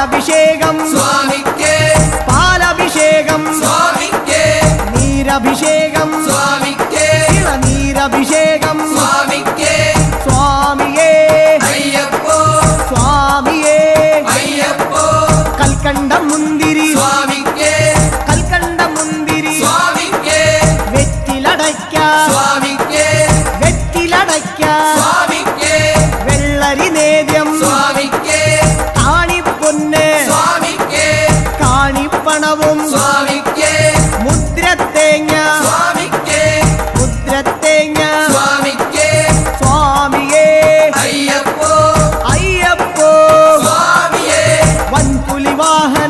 പാലഭിഷേകം സ്വാമിക്കേ പാലഭിഷേകം സ്വാമിക്കേ നീരഭിഷേകം സ്വാമിക്കേ നീരഭിഷേകം സ്വാമിക്കേ സ്വാമിയേ അയ്യപ്പോ സ്വാമിയേ അയ്യപ്പോ കൽക്കണ്ട മുന്തിരി സ്വാമിക്കേ കൽക്കണ്ട മുന്തിരി സ്വാമിക്കേ വെറ്റിലടയ്ക്ക സ്വാമിക്കേ വെറ്റിലടയ്ക്ക സ്വാമിക്കേ വെള്ളരി നേദ്യം സ്വാമിക്കേ കാണിപ്പൊന്ന് സ്വാമിക്കേ കാണിപ്പണവും സ്വാമിക്കേ മുദ്രത്തേങ്ങ സ്വാമിക്കേ മുദ്രത്തേങ്ങ സ്വാമിക്കേ സ്വാമിയേ അയ്യപ്പോ അയ്യപ്പോ സ്വാമിയേ വൻപുലി വാഹന